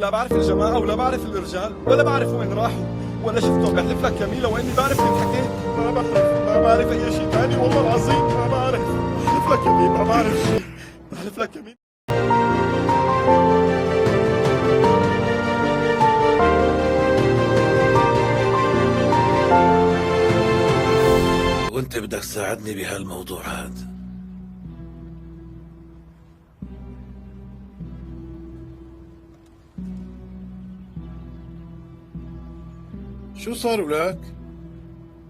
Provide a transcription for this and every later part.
لا بعرف الجماعة ولا بعرف الرجال ولا بعرف وين راحوا ولا شفتهم. بحلف لك كميلة وإني بعرف اللي حكيت. ما بعرف أي شيء ثاني والله العظيم ما بعرف. بحلف لك كميل ما بعرف شيء. بحلف لك كميل. وانت بدك تساعدني بهالموضوع هذا. شو صار ولك؟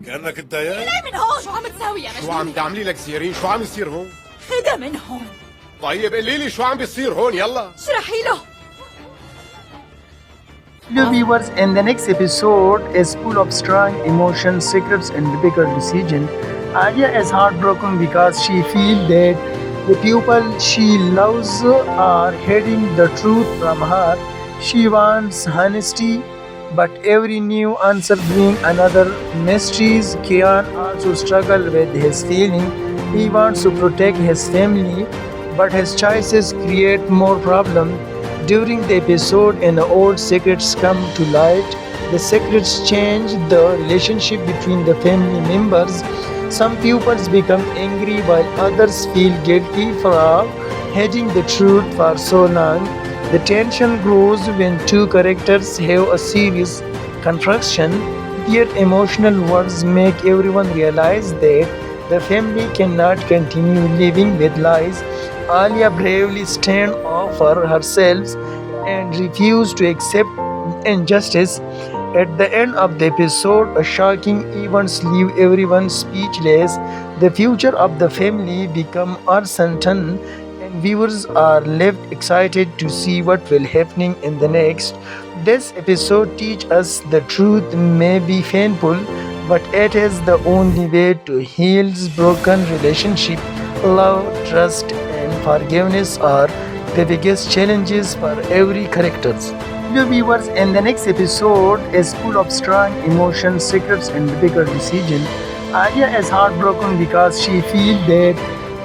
كأنك اتضايقت؟ خدها من هون. شو عم تساوي يا شو عم تعملي لك سيرين؟ شو عم يصير هون؟ خدها من هون. طيب قولي لي شو عم بيصير هون يلا. اشرحي له. Hello viewers, in the next episode is full of strong emotions, secrets and difficult decision. Alia is heartbroken because she feels that the people she loves are hiding the truth from her. She wants honesty, but every new answer brings another mysteries. Kian also struggles with his feeling. He wants to protect his family, but his choices create more problems. During the episode, an old secrets come to light. The secrets change the relationship between the family members. Some pupils become angry while others feel guilty for hiding the truth for so long. The tension grows when two characters have a serious confrontation. Their emotional words make everyone realize that the family cannot continue living with lies. Alia bravely stands up for herself and refuses to accept injustice. At the end of the episode, a shocking events leave everyone speechless. The future of the family becomes uncertain, and viewers are left excited to see what will happening in the next. This episode teaches us the truth may be painful, but it is the only way to heal broken relationship. Love, trust, and forgiveness are the biggest challenges for every character. Hello viewers, in the next episode is full of strong emotions, secrets and difficult decision. Alia is heartbroken because she feels that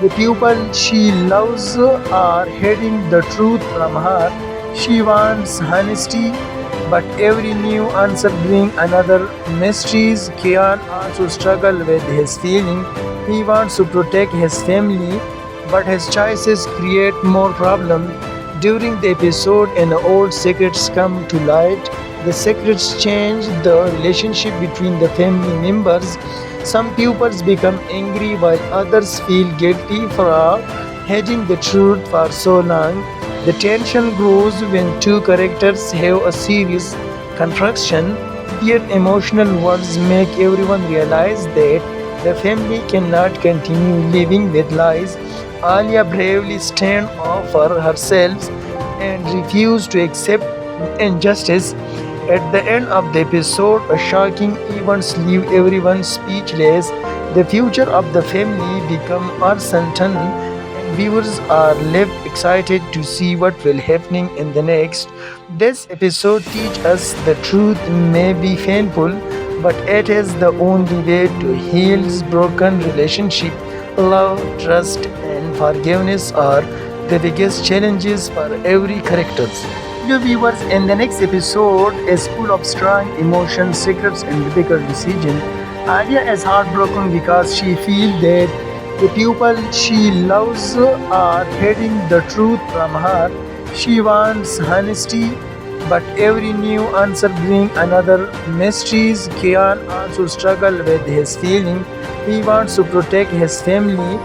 the people she loves are hiding the truth from her. She wants honesty, but every new answer brings another mysteries. Kian also struggles with his feeling. He wants to protect his family, but his choices create more problems. During the episode, an old secrets come to light. The secrets change the relationship between the family members. Some pupils become angry while others feel guilty for hiding the truth for so long. The tension grows when two characters have a serious confrontation. Their emotional words make everyone realize that the family cannot continue living with lies. Alia bravely stands up for herself and refuses to accept injustice. At the end of the episode, a shocking events leave everyone speechless. The future of the family becomes uncertain, and viewers are left excited to see what will happening in the next. This episode teaches us the truth may be painful, but it is the only way to heal broken relationship. Love, trust, and forgiveness are the biggest challenges for every character. Hello viewers, in the next episode is full of strong emotions, secrets and difficult decision. Alia is heartbroken because she feels that the people she loves are hiding the truth from her. She wants honesty, but every new answer brings another mysteries. Kian also struggles with his feeling. He wants to protect his family,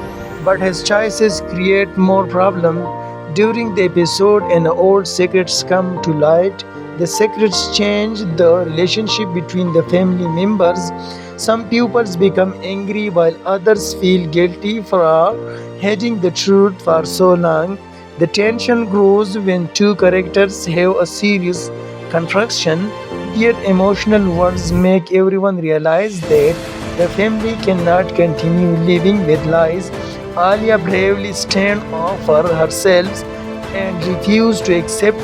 but his choices create more problems. During the episode, an old secrets come to light. The secrets change the relationship between the family members. Some pupils become angry while others feel guilty for hiding the truth for so long. The tension grows when two characters have a serious confrontation. Their emotional words make everyone realize that the family cannot continue living with lies. Alia bravely stands up for herself and refuses to accept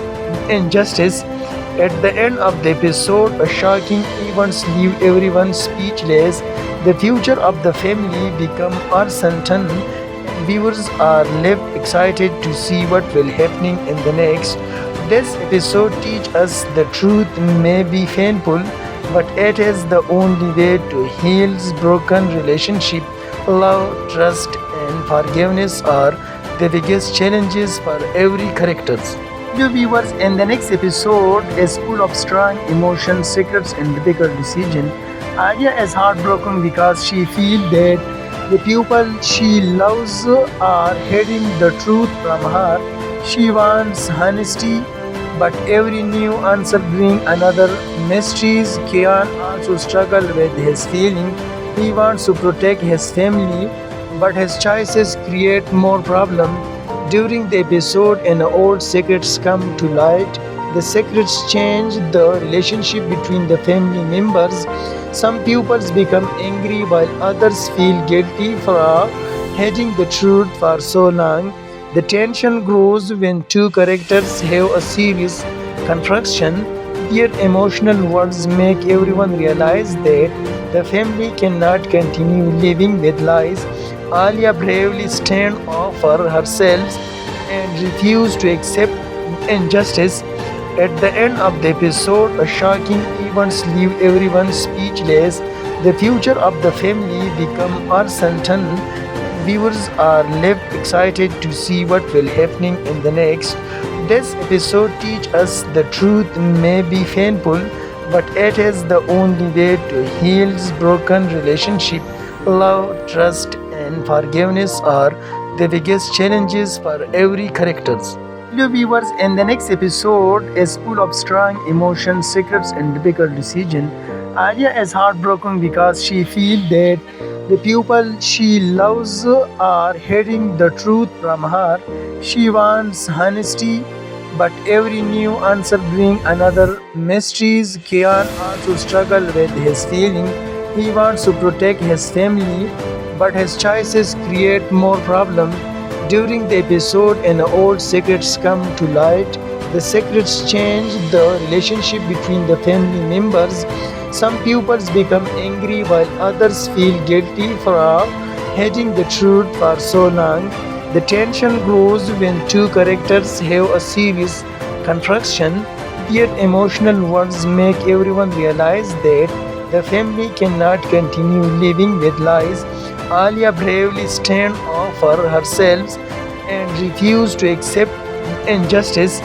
injustice. At the end of the episode, a shocking events leave everyone speechless. The future of the family becomes uncertain, and viewers are left excited to see what will happening in the next. This episode teaches us the truth may be painful, but it is the only way to heal broken relationship. Love, trust, and forgiveness are the biggest challenges for every character. Dear viewers, in the next episode, a school of strong emotions, secrets, and difficult decision. Arya is heartbroken because she feels that the people she loves are hiding the truth from her. She wants honesty, but every new answer brings another mysteries. Kian also struggles with his feeling. He wants to protect his family, but his choices create more problems. During the episode, and old secrets come to light. The secrets change the relationship between the family members. Some pupils become angry while others feel guilty for hiding the truth for so long. The tension grows when two characters have a serious confrontation. Their emotional words make everyone realize that the family cannot continue living with lies. Alia bravely stands up for herself and refuses to accept injustice. At the end of the episode, a shocking event leaves everyone speechless. The future of the family becomes uncertain. Viewers are left excited to see what will happening in the next. This episode teaches us the truth may be painful, but it is the only way to heal broken relationship. Love, trust, and forgiveness are the biggest challenges for every character. Hello viewers, in the next episode, a school of strong emotions, secrets, and difficult decision. Arya is heartbroken because she feels that the people she loves are hiding the truth from her. She wants honesty, but every new answer brings another mysteries. Kian also struggles with his feeling. He wants to protect his family, but his choices create more problems. During the episode, and old secrets come to light. The secrets change the relationship between the family members. Some pupils become angry while others feel guilty for hiding the truth for so long. The tension grows when two characters have a serious confrontation. Their emotional words make everyone realize that the family cannot continue living with lies. Alia bravely stands up for herself and refuses to accept injustice.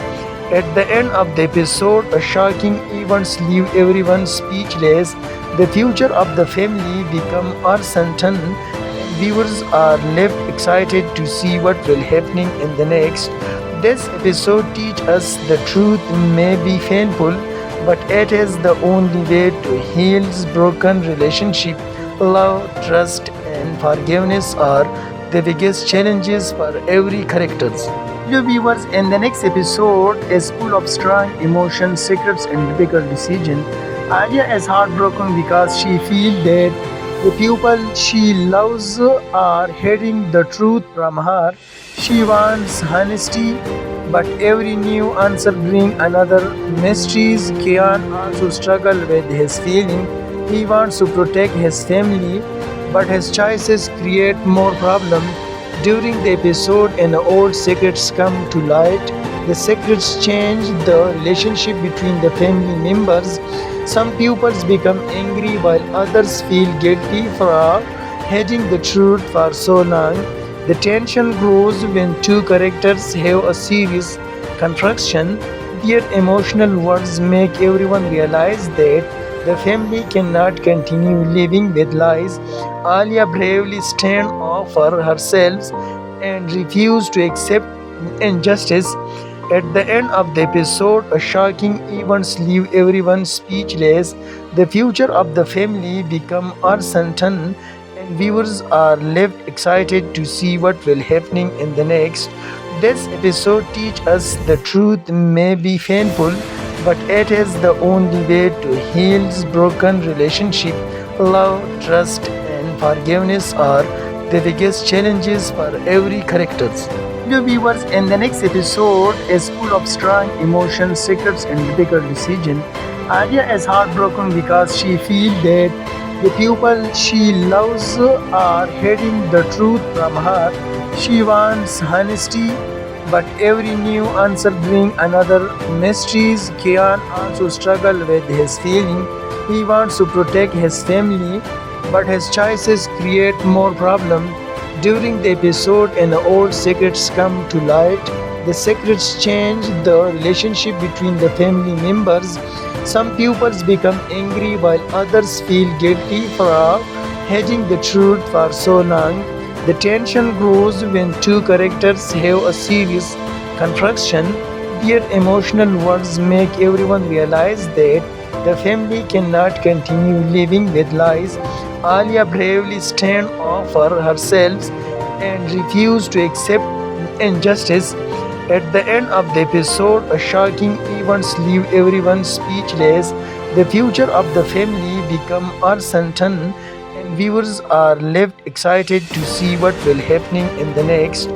At the end of the episode, a shocking event leaves everyone speechless. The future of the family becomes uncertain. Viewers are left excited to see what will happening in the next. This episode teaches us the truth may be painful, but it is the only way to heal broken relationship. Love, trust, and forgiveness are the biggest challenges for every character. Hello viewers, in the next episode, a school of strong emotions, secrets, and difficult decision. Arya is heartbroken because she feels that the people she loves are hiding the truth from her. She wants honesty, but every new answer brings another mysteries. Kian also struggles with his feeling. He wants to protect his family, but his choices create more problems. During the episode, and old secrets come to light. The secrets change the relationship between the family members. Some pupils become angry while others feel guilty for hiding the truth for so long. The tension grows when two characters have a serious confrontation. Their emotional words make everyone realize that the family cannot continue living with lies. Alia bravely stands up for herself and refuses to accept injustice. At the end of the episode, a shocking event leaves everyone speechless. The future of the family becomes uncertain, and viewers are left excited to see what will happening in the next. This episode teaches us the truth may be painful, but it is the only way to heal broken relationship. Love, trust, and forgiveness are the biggest challenges for every character. Hello viewers, in the next episode, a school of strong emotions, secrets, and difficult decision. Arya is heartbroken because she feels that the people she loves are hiding the truth from her. She wants honesty, but every new answer brings another mysteries. Kian also struggles with his feeling. He wants to protect his family, but his choices create more problems. During the episode, and old secrets come to light. The secrets change the relationship between the family members. Some pupils become angry while others feel guilty for hiding the truth for so long. The tension grows when two characters have a serious confrontation. Their emotional words make everyone realize that the family cannot continue living with lies. Alia bravely stands up for herself and refuses to accept injustice. At the end of the episode, a shocking events leave everyone speechless. The future of the family becomes uncertain, and viewers are left excited to see what will happening in the next.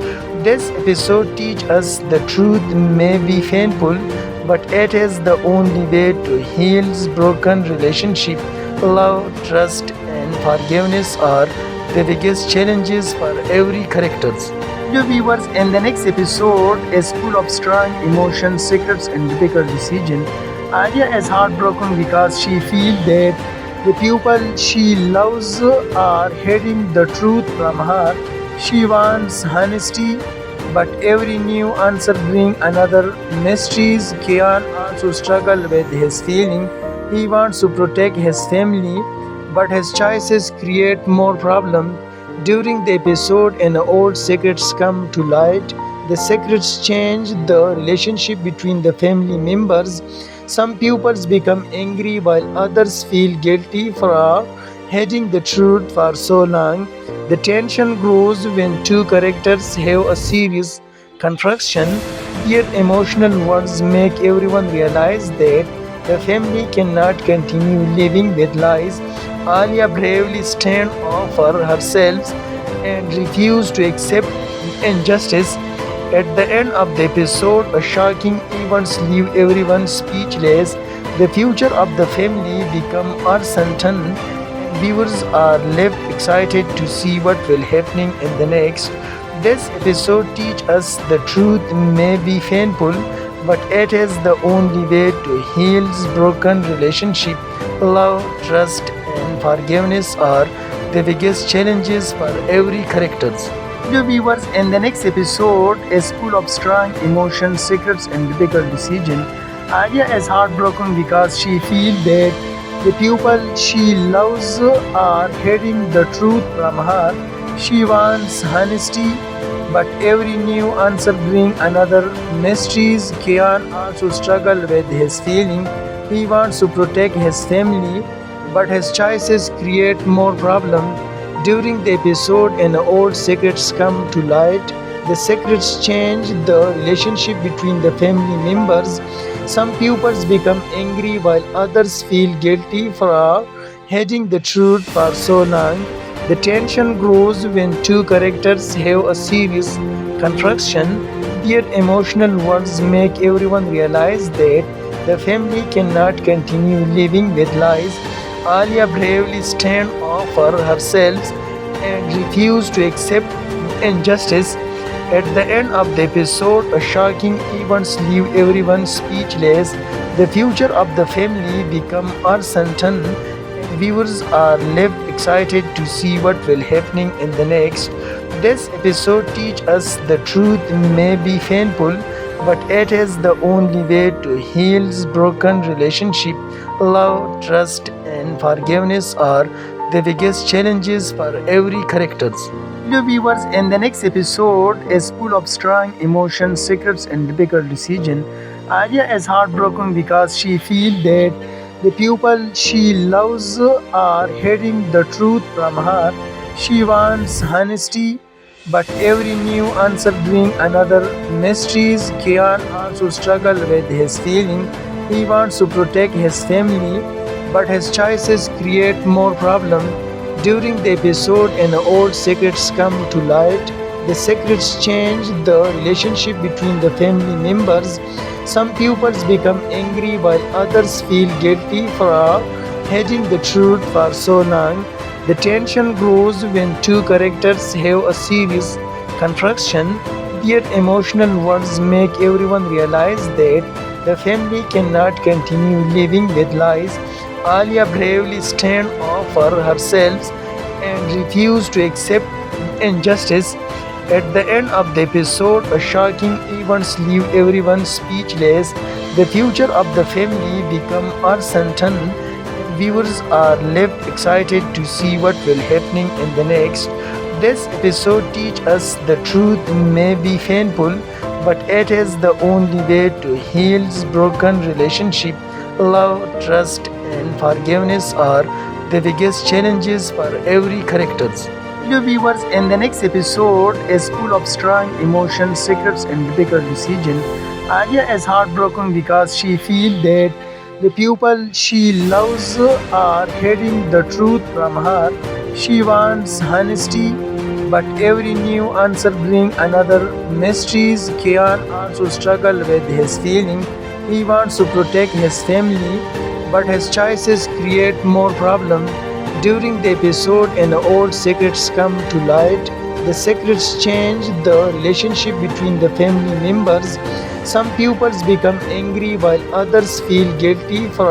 This episode teaches us the truth may be painful, but it is the only way to heal broken relationship. Love, trust, and forgiveness are the biggest challenges for every characters. Dear viewers, in the next episode is full of strong emotions, secrets, and difficult decisions. Alia is heartbroken because she feels that the people she loves are hiding the truth from her. She wants honesty, but every new answer brings another mysteries. Kian also struggles with his feeling. He wants to protect his family, but his choices create more problems. During the episode, and old secrets come to light. The secrets change the relationship between the family members. Some pupils become angry while others feel guilty for hiding the truth for so long. The tension grows when two characters have a serious confrontation. Their emotional words make everyone realize that the family cannot continue living with lies. Alia bravely stands up for herself and refuses to accept injustice. At the end of the episode, a shocking events leave everyone speechless. The future of the family becomes uncertain, and viewers are left excited to see what will happening in the next. This episode teaches us the truth may be painful, but it is the only way to heal broken relationship. Love, trust, and forgiveness are the biggest challenges for every characters. Dear viewers, in the next episode is full of strong emotions, secrets, and difficult decisions. Alia is heartbroken because she feels that the people she loves are hiding the truth from her. She wants honesty, but every new answer brings another mysteries. Kian also struggles with his feeling. He wants to protect his family, but his choices create more problems. During the episode, and old secrets come to light. The secrets change the relationship between the family members. Some pupils become angry while others feel guilty for hiding the truth for so long. The tension grows when two characters have a serious confrontation. Their emotional words make everyone realize that the family cannot continue living with lies. Alia bravely stands up for herself and refuses to accept injustice. At the end of the episode, a shocking events leave everyone speechless. The future of the family becomes uncertain, and viewers are left excited to see what will happening in the next. This episode teaches us the truth may be painful, but it is the only way to heal broken relationship. Love, trust, and forgiveness are the biggest challenges for every characters. Dear viewers, in the next episode is full of strong emotions, secrets, and difficult decisions. Alia is heartbroken because she feels that the people she loves are hiding the truth from her. She wants honesty, but every new answer brings another mysteries. Kian also struggles with his feeling. He wants to protect his family, but his choices create more problems. During the episode, and old secrets come to light. The secrets change the relationship between the family members. Some pupils become angry while others feel guilty for hiding the truth for so long. The tension grows when two characters have a serious confrontation. Their emotional words make everyone realize that the family cannot continue living with lies. Alia bravely stands up for herself and refuses to accept injustice. At the end of the episode, a shocking events leave everyone speechless. The future of the family becomes uncertain, and viewers are left excited to see what will happening in the next. This episode teaches us the truth may be painful, but it is the only way to heal broken relationship. Love, trust, and forgiveness are the biggest challenges for every character. Hello viewers, in the next episode, is full of strong emotions, secrets, and difficult decisions. Alia is heartbroken because she feels that the people she loves are hiding the truth from her. She wants honesty, but every new answer brings another mysteries. Kian also struggles with his feeling. He wants to protect his family, but his choices create more problems. During the episode, and old secrets come to light. The secrets change the relationship between the family members. Some pupils become angry while others feel guilty for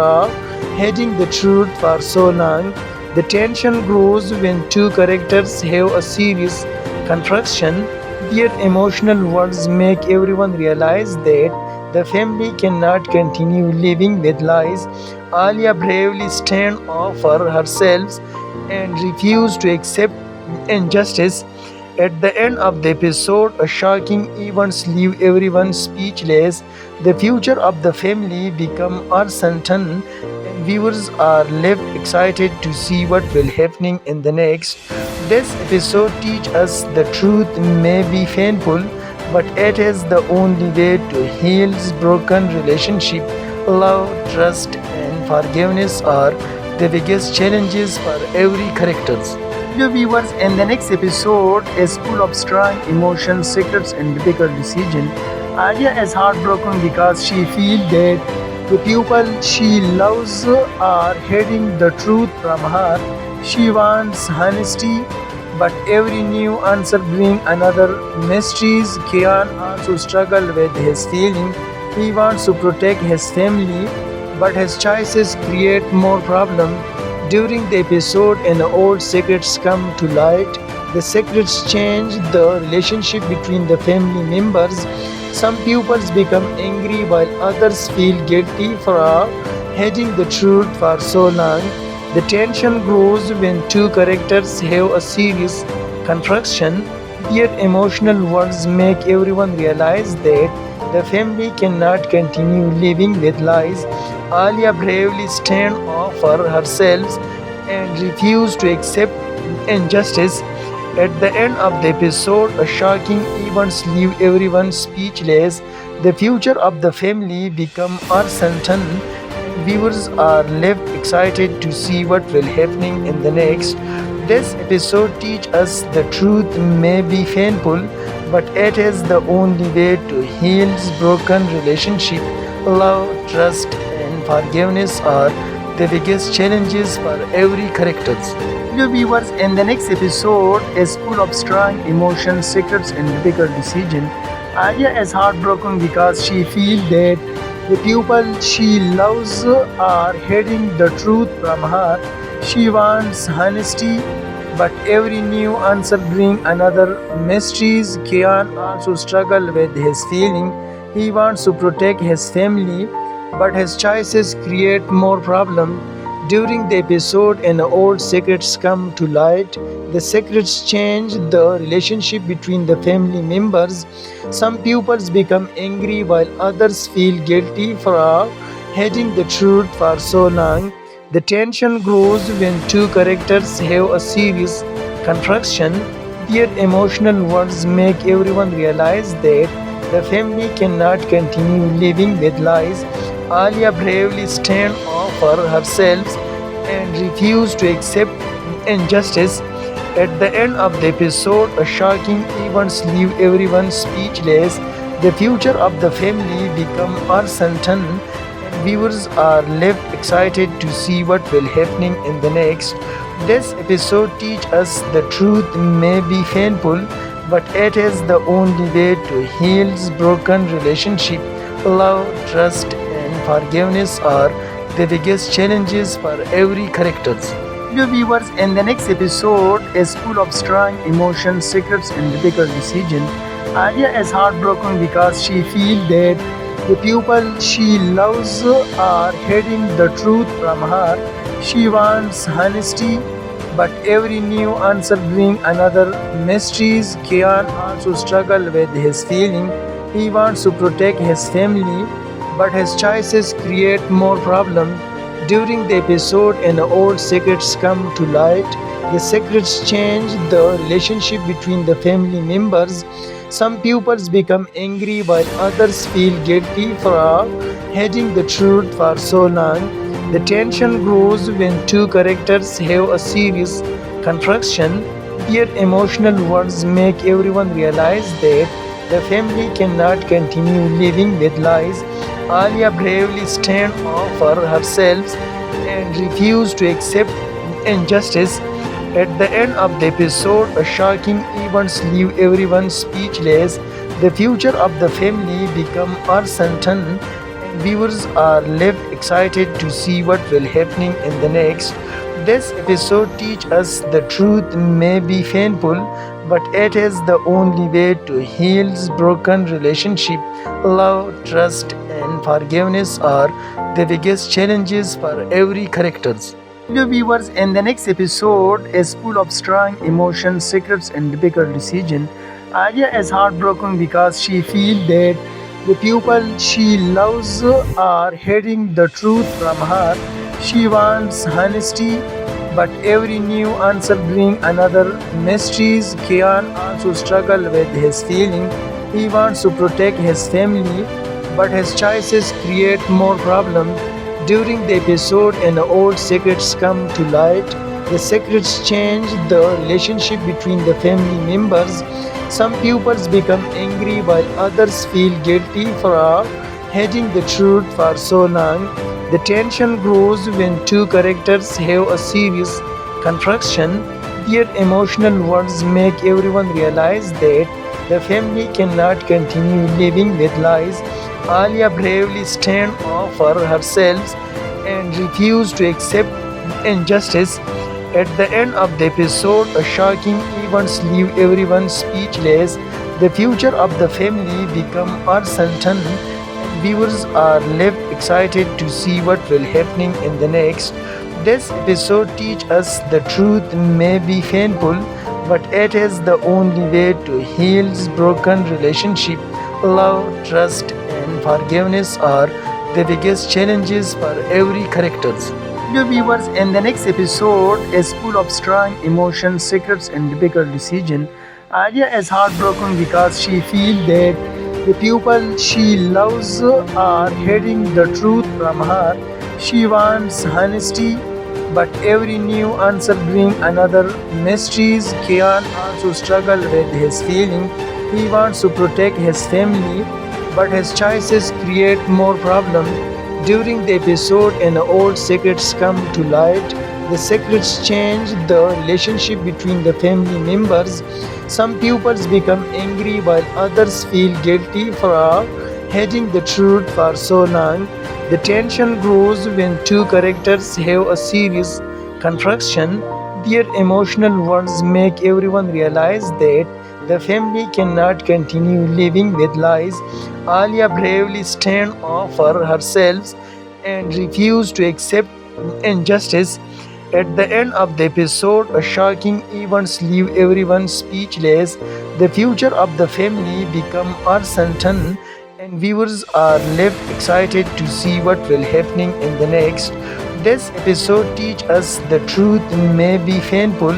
hiding the truth for so long. The tension grows when two characters have a serious confrontation. Their emotional words make everyone realize that the family cannot continue living with lies. Alia bravely stands up for herself and refuses to accept injustice. At the end of the episode, a shocking events leave everyone speechless. The future of the family becomes uncertain, and viewers are left excited to see what will happening in the next. This episode teaches us the truth may be painful, but it is the only way to heal broken relationship. Love, trust, and forgiveness are the biggest challenges for every character. Hello viewers, in the next episode is full of strong emotions, secrets, and difficult decisions. Alia is heartbroken because she feels that the people she loves are hiding the truth from her. She wants honesty, but every new answer brings another mysteries. Kian also struggles with his feeling. He wants to protect his family, but his choices create more problems. During the episode, and old secrets come to light. The secrets change the relationship between the family members. Some pupils become angry while others feel guilty for hiding the truth for so long. The tension grows when two characters have a serious confrontation. Their emotional words make everyone realize that the family cannot continue living with lies. Alia bravely stands up for herself and refuses to accept injustice. At the end of the episode, a shocking events leave everyone speechless. The future of the family becomes uncertain. Viewers are left excited to see what will happening in the next. This episode teaches us the truth may be painful, but it is the only way to heal broken relationship. Love, trust, and forgiveness are the biggest challenges for every character. Hello viewers, in the next episode is full of strong emotions, secrets, and difficult decisions. Alia is heartbroken because she feels that the people she loves are hiding the truth from her. She wants honesty, but every new answer brings another mysteries. Kian also struggles with his feeling. He wants to protect his family, but his choices create more problems. During the episode, and old secrets come to light. The secrets change the relationship between the family members. Some pupils become angry while others feel guilty for hiding the truth for so long. The tension grows when two characters have a serious confrontation. Their emotional words make everyone realize that the family cannot continue living with lies. Alia bravely stands up for herself and refuses to accept injustice. At the end of the episode, a shocking events leave everyone speechless. The future of the family becomes uncertain, and viewers are left excited to see what will happening in the next. This episode teaches us the truth may be painful, but it is the only way to heal broken relationship. Love, trust, and forgiveness are the biggest challenges for every character. Dear viewers, in the next episode, is full of strong emotions, secrets, and difficult decisions. Alia is heartbroken because she feels that the people she loves are hiding the truth from her. She wants honesty, but every new answer brings another mysteries. Kian also struggles with his feeling. He wants to protect his family, but his choices create more problems. During the episode, and old secrets come to light. The secrets change the relationship between the family members. Some pupils become angry while others feel guilty for hiding the truth for so long. The tension grows when two characters have a serious confrontation. Their emotional words make everyone realize that the family cannot continue living with lies. Alia bravely stands up for herself and refuses to accept injustice. At the end of the episode, a shocking event leaves everyone speechless. The future of the family becomes uncertain, and viewers are left excited to see what will happening in the next. This episode teaches us the truth may be painful, but it is the only way to heal broken relationship. Love, trust, and forgiveness are the biggest challenges for every character. Dear viewers, in the next episode is full of strong emotions, secrets, and difficult decisions. Alia is heartbroken because she feels that the people she loves are hiding the truth from her. She wants honesty, but every new answer brings another mysteries. Kian also struggles with his feeling. He wants to protect his family, but his choices create more problems. During the episode, and old secrets come to light. The secrets change the relationship between the family members. Some pupils become angry while others feel guilty for hiding the truth for so long. The tension grows when two characters have a serious confrontation. Their emotional words make everyone realize that the family cannot continue living with lies. Alia bravely stands up for herself and refuses to accept injustice. At the end of the episode, a shocking event leaves everyone speechless. The future of the family becomes uncertain, and viewers are left excited to see what will happening in the next. This episode teaches us the truth may be painful, but it is the only way to heal broken relationship. Love, trust, and forgiveness are the biggest challenges for every character. Dear viewers, in the next episode is full of strong emotions, secrets, and difficult decisions. Alia is heartbroken because she feels that the people she loves are hiding the truth from her. She wants honesty, but every new answer brings another mysteries. Kian also struggles with his feeling. He wants to protect his family, but his choices create more problems. During the episode, and old secrets come to light. The secrets change the relationship between the family members. Some pupils become angry while others feel guilty for hiding the truth for so long. The tension grows when two characters have a serious confrontation. Their emotional words make everyone realize that the family cannot continue living with lies. Alia bravely stands up for herself and refuses to accept injustice. At the end of the episode, a shocking event leaves everyone speechless. The future of the family becomes uncertain, and viewers are left excited to see what will happening in the next. This episode teaches us the truth may be painful,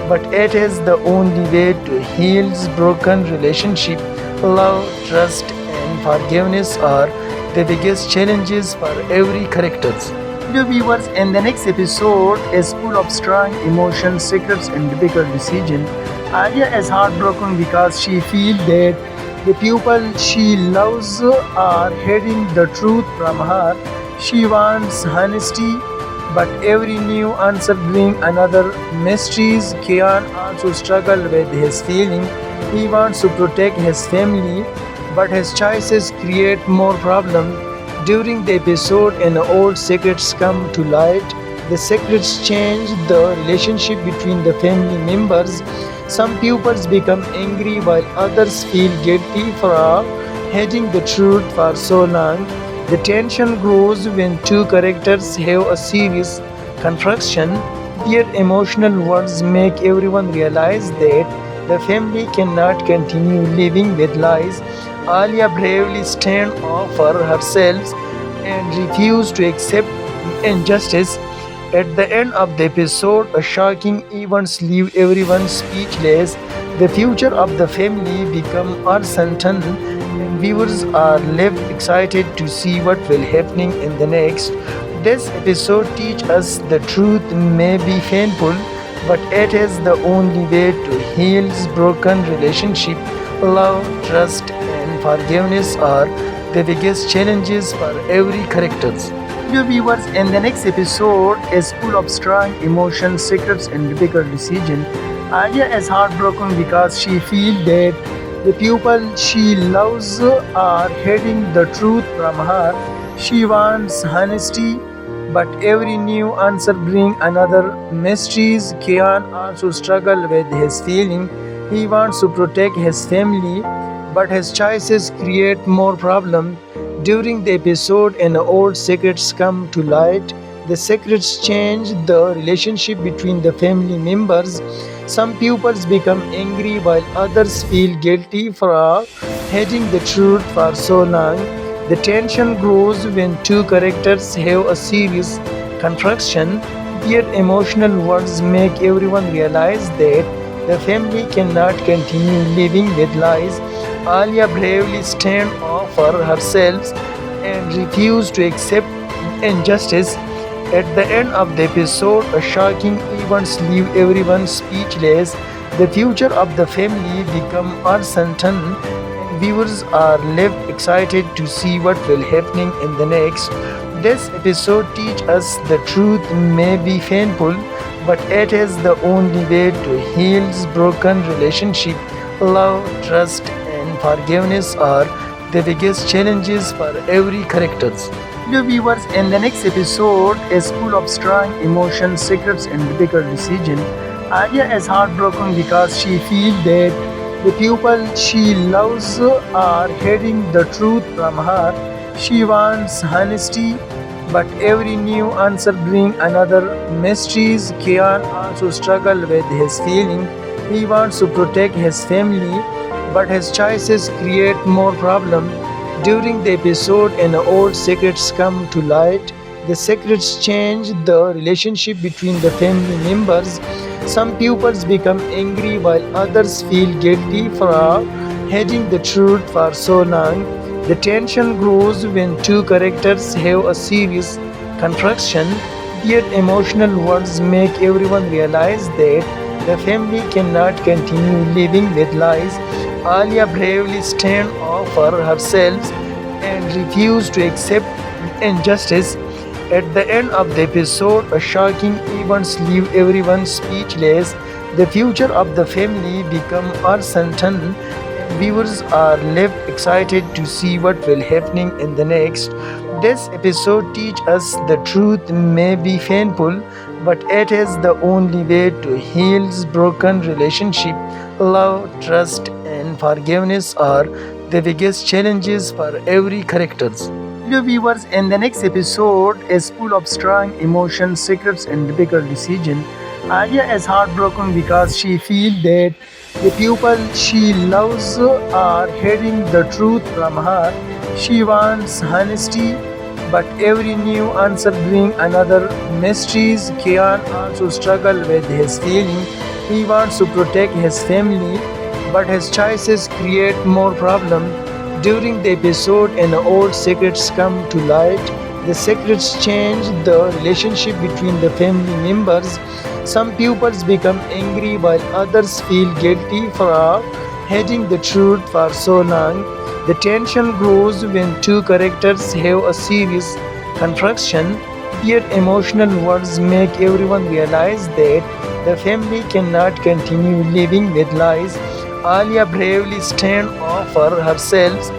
but it is the only way to heal broken relationship. Love, trust, and forgiveness are the biggest challenges for every character. Dear viewers, in the next episode is full of strong emotions, secrets, and difficult decisions. Alia is heartbroken because she feels that the people she loves are hiding the truth from her. She wants honesty, but every new answer brings another mysteries. Kian also struggles with his feeling. He wants to protect his family, but his choices create more problems. During the episode, an old secrets come to light. The secrets change the relationship between the family members. Some pupils become angry while others feel guilty for hiding the truth for so long. The tension grows when two characters have a serious confrontation. Their emotional words make everyone realize that the family cannot continue living with lies. Alia bravely stands up for herself and refuses to accept injustice. At the end of the episode, a shocking events leave everyone speechless. The future of the family becomes uncertain, and viewers are left excited to see what will happening in the next. This episode teaches us the truth may be painful, but it is the only way to heal broken relationship. Love, trust, and forgiveness are the biggest challenges for every characters. Dear viewers, in the next episode is full of strong emotions, secrets, and difficult decisions. Alia is heartbroken because she feels that the people she loves are hiding the truth from her. She wants honesty, but every new answer brings another mysteries. Kian also struggles with his feeling. He wants to protect his family, but his choices create more problems. During the episode, an old secrets come to light. The secrets change the relationship between the family members. Some pupils become angry while others feel guilty for hiding the truth for so long. The tension grows when two characters have a serious confrontation. Their emotional words make everyone realize that the family cannot continue living with lies. Alia bravely stands up for herself and refuses to accept injustice. At the end of the episode, a shocking events leave everyone speechless. The future of the family becomes uncertain, and viewers are left excited to see what will happening in the next. This episode teaches us the truth may be painful, but it is the only way to heal broken relationship. Love, trust, and forgiveness are the biggest challenges for every characters. Dear viewers, in the next episode is full of strong emotions, secrets, and difficult decisions. Alia is heartbroken because she feels that the people she loves are hiding the truth from her. She wants honesty, but every new answer brings another mysteries. Kian also struggles with his feeling. He wants to protect his family, but his choices create more problems. During the episode, an old secrets come to light. The secrets change the relationship between the family members. Some pupils become angry while others feel guilty for hiding the truth for so long. The tension grows when two characters have a serious confrontation. Their emotional words make everyone realize that the family cannot continue living with lies. Alia bravely stands up for herself and refuses to accept injustice. At the end of the episode, a shocking events leave everyone speechless. The future of the family becomes uncertain, and viewers are left excited to see what will happening in the next. This episode teaches us the truth may be painful, but it is the only way to heal broken relationship. Love, trust, and forgiveness are the biggest challenges for every characters. Dear viewers, in the next episode is full of strong emotions, secrets, and difficult decisions. Alia is heartbroken because she feels that the people she loves are hiding the truth from her. She wants honesty, but every new answer brings another mysteries. Kian also struggles with his feeling. He wants to protect his family, but his choices create more problems. During the episode, an old secrets come to light. The secrets change the relationship between the family members. Some pupils become angry while others feel guilty for hiding the truth for so long. The tension grows when two characters have a serious confrontation. Their emotional words make everyone realize that the family cannot continue living with lies. Alia bravely stands up for herself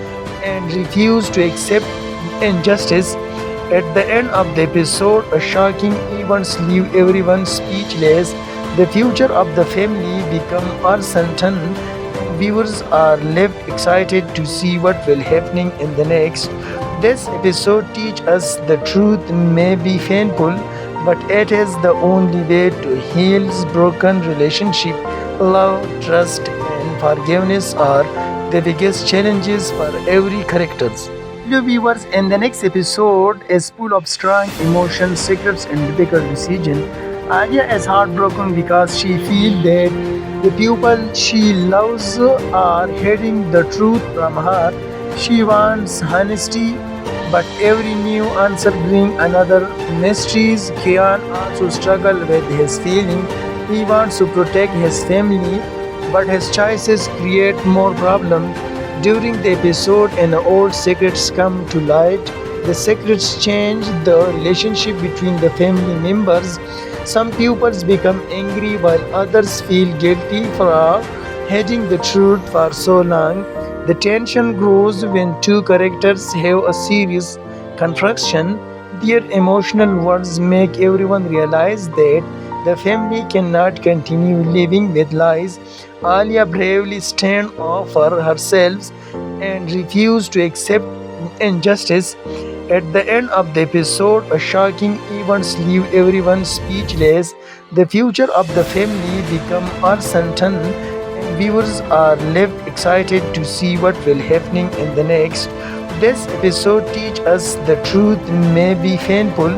and refuses to accept injustice. At the end of the episode, a shocking events leave everyone speechless. The future of the family becomes uncertain. Viewers are left excited to see what will happening in the next. This episode teaches us the truth may be painful, but it is the only way to heal broken relationship. Love, trust, and forgiveness are the biggest challenges for every characters. Hello viewers, in the next episode is full of strong emotions, secrets, and difficult decisions. Alia is heartbroken because she feels that the people she loves are hiding the truth from her. She wants honesty, but every new answer brings another mysteries. Kian also struggles with his feeling. He wants to protect his family, but his choices create more problems. During the episode, an old secrets come to light. The secrets change the relationship between the family members. Some pupils become angry while others feel guilty for hiding the truth for so long. The tension grows when two characters have a serious confrontation. Their emotional words make everyone realize that the family cannot continue living with lies. Alia bravely stands up for herself and refuses to accept injustice. At the end of the episode, a shocking events leave everyone speechless. The future of the family becomes uncertain, and viewers are left excited to see what will happening in the next. This episode teaches us the truth may be painful,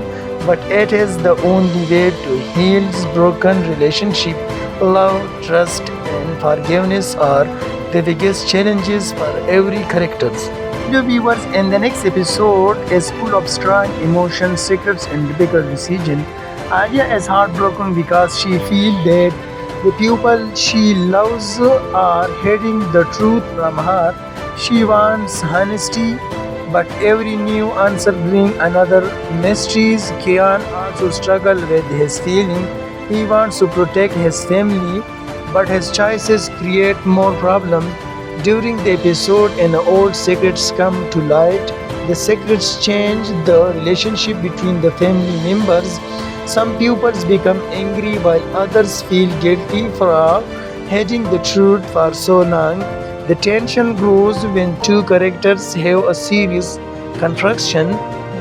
but it is the only way to heal broken relationship. Love, trust, and forgiveness are the biggest challenges for every characters. Hello viewers, in the next episode is full of strong emotions, secrets, and difficult decisions. Alia is heartbroken because she feels that the people she loves are hiding the truth from her. She wants honesty, but every new answer brings another mysteries. Kian also struggles with his feeling. He wants to protect his family, but his choices create more problems. During the episode, an old secrets come to light. The secrets change the relationship between the family members. Some pupils become angry while others feel guilty for hiding the truth for so long. The tension grows when two characters have a serious confrontation.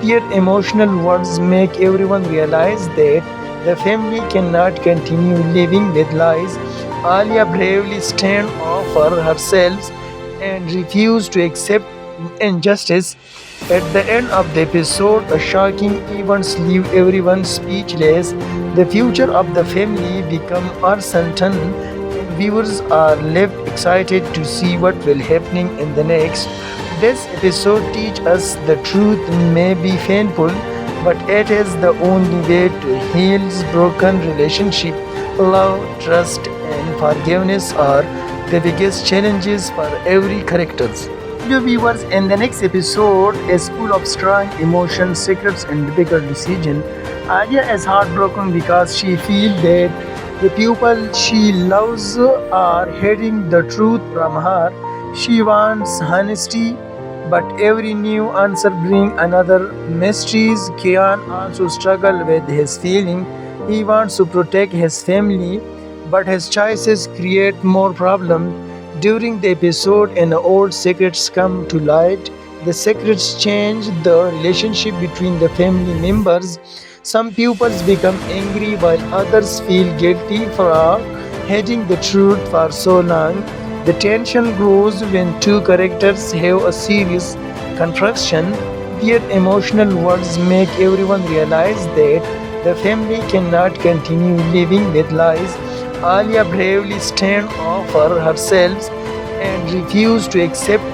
Their emotional words make everyone realize that the family cannot continue living with lies. Alia bravely stands up for herself and refuses to accept injustice. At the end of the episode, a shocking events leave everyone speechless. The future of the family becomes uncertain, and viewers are left excited to see what will happening in the next. This episode teaches us the truth may be painful, but it is the only way to heal broken relationship. Love, trust, and forgiveness are the biggest challenges for every characters. Hello viewers, in the next episode is full of strong emotions, secrets, and difficult decisions. Alia is heartbroken because she feels that the people she loves are hiding the truth from her. She wants honesty, but every new answer brings another mysteries. Kian also struggles with his feeling. He wants to protect his family, but his choices create more problems. During the episode, an old secrets come to light. The secrets change the relationship between the family members. Some pupils become angry while others feel guilty for hiding the truth for so long. The tension grows when two characters have a serious confrontation. Their emotional words make everyone realize that the family cannot continue living with lies. Alia bravely stands up for herself and refuses to accept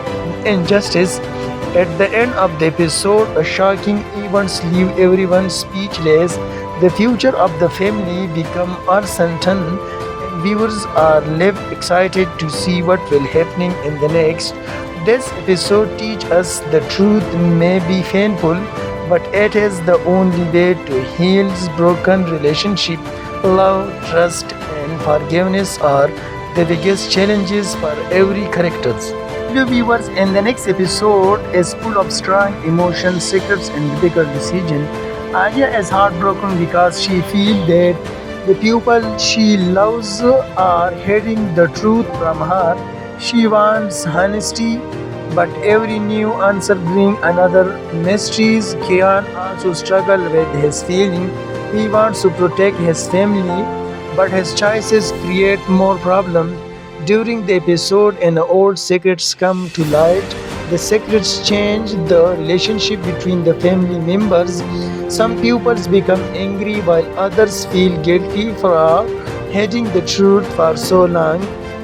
injustice. At the end of the episode, a shocking events leave everyone speechless. The future of the family becomes uncertain, and viewers are left excited to see what will happening in the next. This episode teaches us the truth may be painful, but it is the only way to heal broken relationship. Love, trust, and forgiveness are the biggest challenges for every character. Hello viewers, in the next episode is full of strong emotions, secrets, and difficult decisions. Alia is heartbroken because she feels that the people she loves are hiding the truth from her. She wants honesty, but every new answer brings another mysteries. Kian also struggles with his feeling. He wants to protect his family, but his choices create more problems. During the episode, and old secrets come to light. The secrets change the relationship between the family members. Some pupils become angry while others feel guilty for hiding the truth for so long.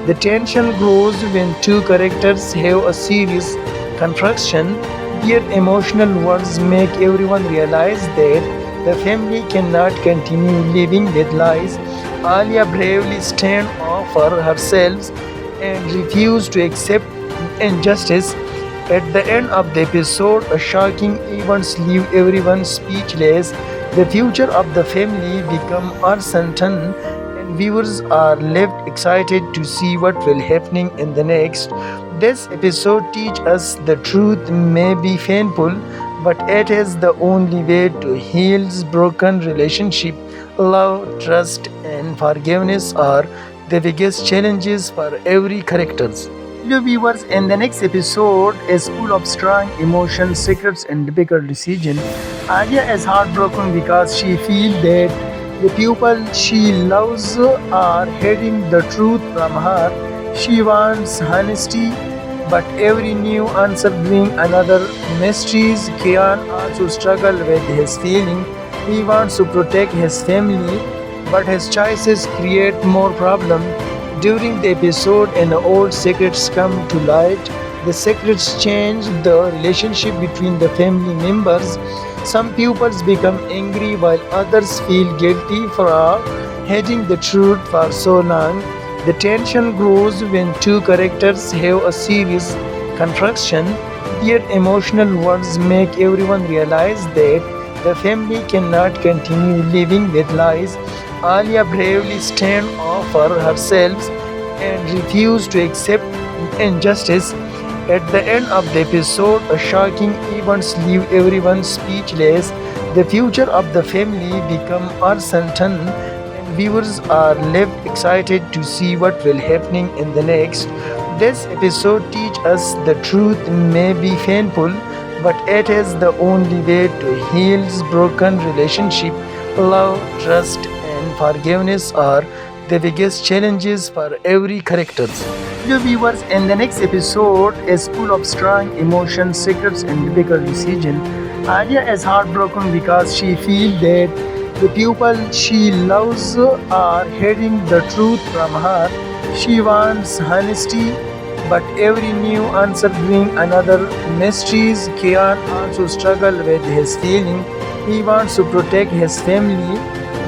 The tension grows when two characters have a serious confrontation. Their emotional words make everyone realize that the family cannot continue living with lies. Alia bravely stands up for herself and refuses to accept injustice. At the end of the episode, a shocking event leaves everyone speechless. The future of the family becomes uncertain, and viewers are left excited to see what will happening in the next. This episode teaches us the truth may be painful, but it is the only way to heal broken relationship. Love, trust, and forgiveness are the biggest challenges for every character. Hello viewers, in the next episode is full of strong emotions, secrets, and difficult decisions. Alia is heartbroken because she feels that the people she loves are hiding the truth from her. She wants honesty, but every new answer brings another mysteries. Kian also struggles with his feeling. He wants to protect his family, but his choices create more problems. During the episode, and old secrets come to light. The secrets change the relationship between the family members. Some pupils become angry while others feel guilty for hiding the truth for so long. The tension grows when two characters have a serious confrontation. Their emotional words make everyone realize that the family cannot continue living with lies. Alia bravely stands up for herself and refuses to accept injustice. At the end of the episode, a shocking event leaves everyone speechless. The future of the family becomes uncertain, and viewers are left excited to see what will happening in the next. This episode teaches us the truth may be painful, but it is the only way to heal broken relationship. Love, trust, and forgiveness are the biggest challenges for every character. Hello viewers, in the next episode is full of strong emotions, secrets, and difficult decisions. Alia is heartbroken because she feels that the people she loves are hiding the truth from her. She wants honesty, but every new answer brings another mysteries. Kian also struggles with his feeling. He wants to protect his family,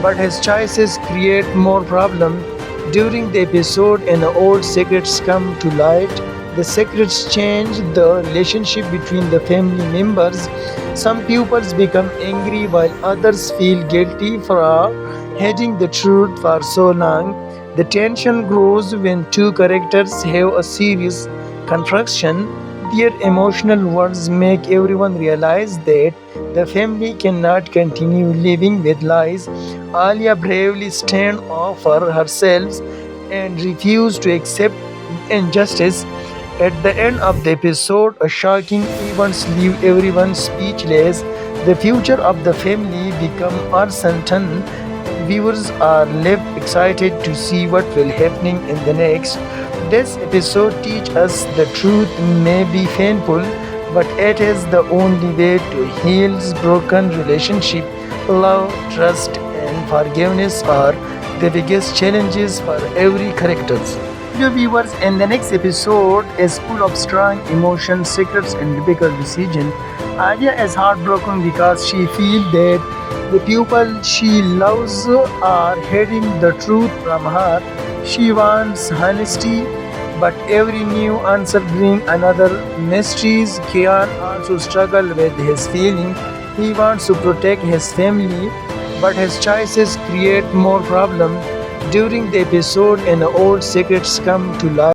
but his choices create more problems. During the episode, and old secrets come to light. The secrets change the relationship between the family members. Some pupils become angry while others feel guilty for hiding the truth for so long. The tension grows when two characters have a serious confrontation. Their emotional words make everyone realize that the family cannot continue living with lies. Alia bravely stands up for herself and refuses to accept injustice. At the end of the episode, a shocking event leaves everyone speechless. The future of the family becomes uncertain. Viewers are left excited to see what will happening in the next. This episode teaches us the truth may be painful, but it is the only way to heal broken relationship. Love, trust, and forgiveness are the biggest challenges for every character. Hello viewers, in the next episode is full of strong emotions, secrets, and difficult decisions. Alia is heartbroken because she feels that the people she loves are hiding the truth from her. She wants honesty, but every new answer brings another mysteries. Kian also struggles with his feeling. He wants to protect his family, but his choices create more problems. During the episode, and old secrets come to light.